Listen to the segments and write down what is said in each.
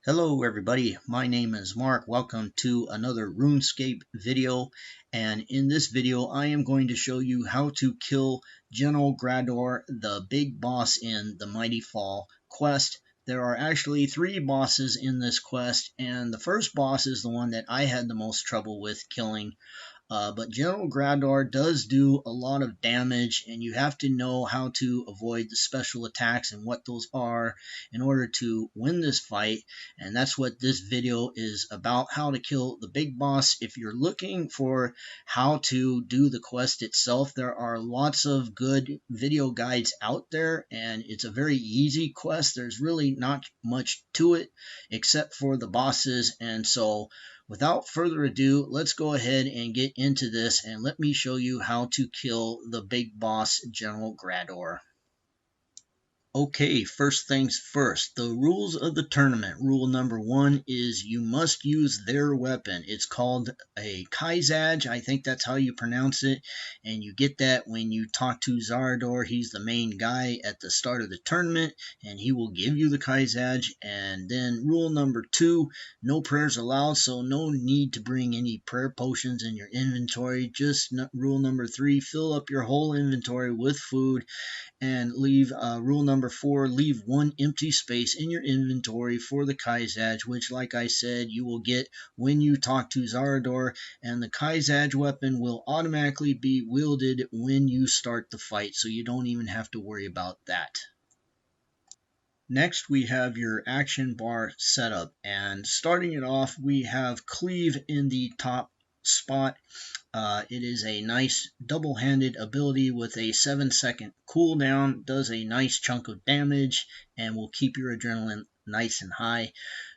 Hello everybody, my name is Mark. Welcome to another RuneScape video, and in this video I am going to show you how to kill General Graardor, the big boss in the Mighty Fall quest. There are actually 3 bosses in this quest, and the first boss is the one that I had the most trouble with killing. But General Graardor does do a lot of damage, and you have to know how to avoid the special attacks and what those are in order to win this fight. And that's what this video is about, how to kill the big boss. If you're looking for how to do the quest itself, there are lots of good video guides out there, and it's a very easy quest. There's really not much to it except for the bosses, and so without further ado, let's go ahead and get into this, and let me show you how to kill the big boss, General Graardor. Okay, first things first, the rules of the tournament. Rule number 1 is you must use their weapon. It's called a Kaizaj, I think that's how you pronounce it, and you get that when you talk to Graardor. He's the main guy at the start of the tournament, and he will give you the Kaizaj. And then rule number 2, no prayers allowed, so no need to bring any prayer potions in your inventory. Just rule number 3, fill up your whole inventory with food. And leave rule number 4, leave 1 empty space in your inventory for the Kaizaj, which, like I said, you will get when you talk to Graardor, and the Kaizaj weapon will automatically be wielded when you start the fight, so you don't even have to worry about that. Next, we have your action bar setup, and starting it off, we have cleave in the top spot. It is a nice double-handed ability with a 7-second cooldown, does a nice chunk of damage, and will keep your adrenaline nice and high.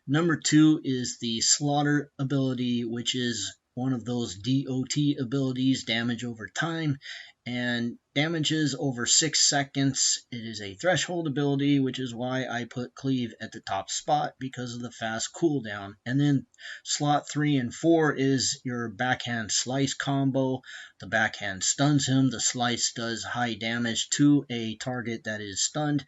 Number 2 is the slaughter ability, which is one of those DOT abilities, damage over time, and damages over 6 seconds. It is a threshold ability, which is why I put cleave at the top spot, because of the fast cooldown. And then slot 3 and 4 is your backhand slice combo. The backhand stuns him. The slice does high damage to a target that is stunned.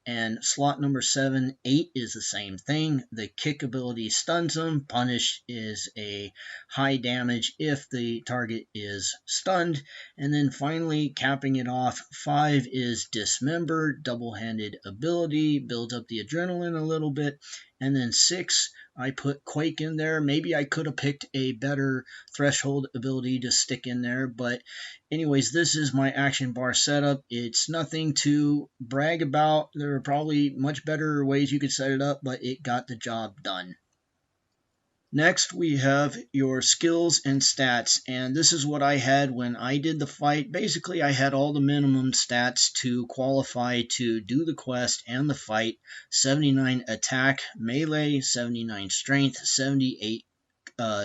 And slot number 7, 8 is the same thing. The kick ability stuns him. Punish is a high damage if the target is stunned. And then finally, capping it off, 5 is dismember, double-handed ability, builds up the adrenaline a little bit. And then 6, I put Quake in there. Maybe I could have picked a better threshold ability to stick in there, but anyways, this is my action bar setup. It's nothing to brag about. There are probably much better ways you could set it up, but it got the job done. Next, we have your skills and stats, and this is what I had when I did the fight. Basically, I had all the minimum stats to qualify to do the quest and the fight. 79 attack, melee, 79 strength, 78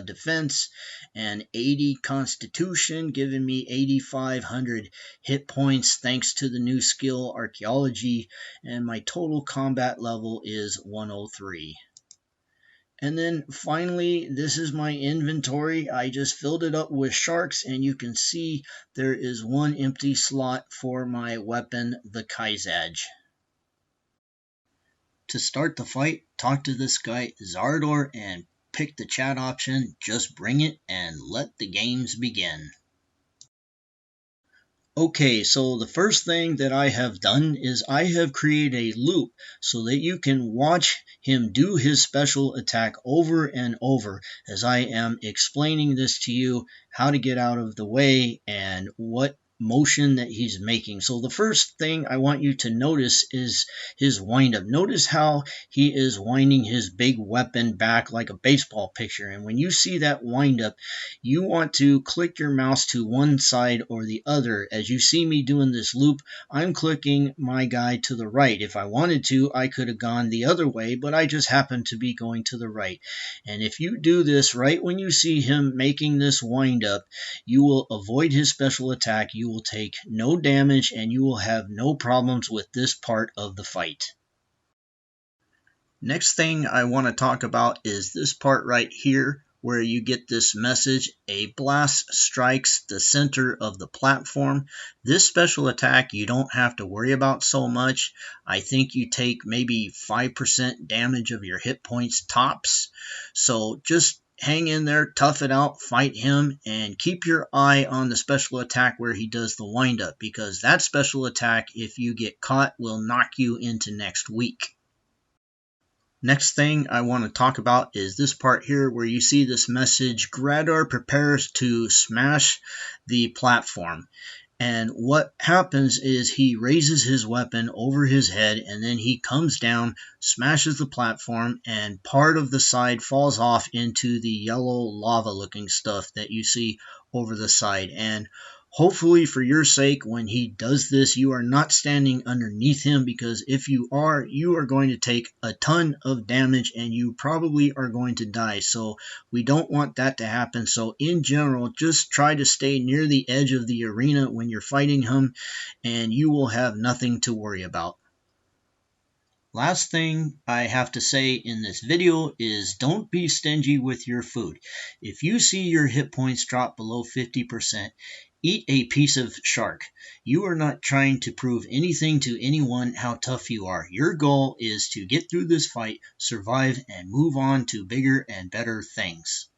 defense, and 80 constitution, giving me 8,500 hit points thanks to the new skill archaeology, and my total combat level is 103. And then finally, this is my inventory. I just filled it up with sharks, and you can see there is 1 empty slot for my weapon, the Kaizaj. To start the fight, talk to this guy Graardor and pick the chat option, just bring it and let the games begin. Okay, so the first thing that I have done is I have created a loop so that you can watch him do his special attack over and over as I am explaining this to you, how to get out of the way and what motion that he's making. So the first thing I want you to notice is his windup. Notice how he is winding his big weapon back like a baseball pitcher, and when you see that windup, you want to click your mouse to one side or the other. As you see me doing this loop, I'm clicking my guy to the right. If I wanted to, I could have gone the other way, but I just happen to be going to the right. And if you do this right when you see him making this windup, you will avoid his special attack. You will take no damage, and you will have no problems with this part of the fight. Next thing I want to talk about is this part right here, where you get this message, a blast strikes the center of the platform. This special attack you don't have to worry about so much. I think you take maybe 5% damage of your hit points tops. So just hang in there, tough it out, fight him, and keep your eye on the special attack where he does the windup, because that special attack, if you get caught, will knock you into next week. Next thing I want to talk about is this part here where you see this message, Graardor prepares to smash the platform. And what happens is he raises his weapon over his head, and then he comes down, smashes the platform, and part of the side falls off into the yellow lava looking stuff that you see over the side. And hopefully for your sake, when he does this, you are not standing underneath him, because if you are going to take a ton of damage and you probably are going to die. So we don't want that to happen. So in general, just try to stay near the edge of the arena when you're fighting him, and you will have nothing to worry about. Last thing I have to say in this video is don't be stingy with your food. If you see your hit points drop below 50%, eat a piece of shark. You are not trying to prove anything to anyone how tough you are. Your goal is to get through this fight, survive, and move on to bigger and better things.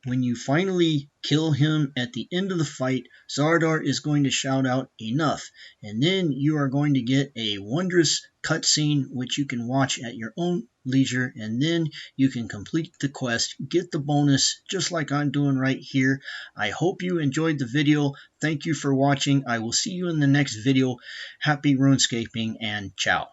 When you finally kill him at the end of the fight, Graardor is going to shout out enough, and then you are going to get a wondrous cutscene which you can watch at your own leisure, and then you can complete the quest, get the bonus just like I'm doing right here. I hope you enjoyed the video. Thank you for watching. I will see you in the next video. Happy RuneScaping, and ciao.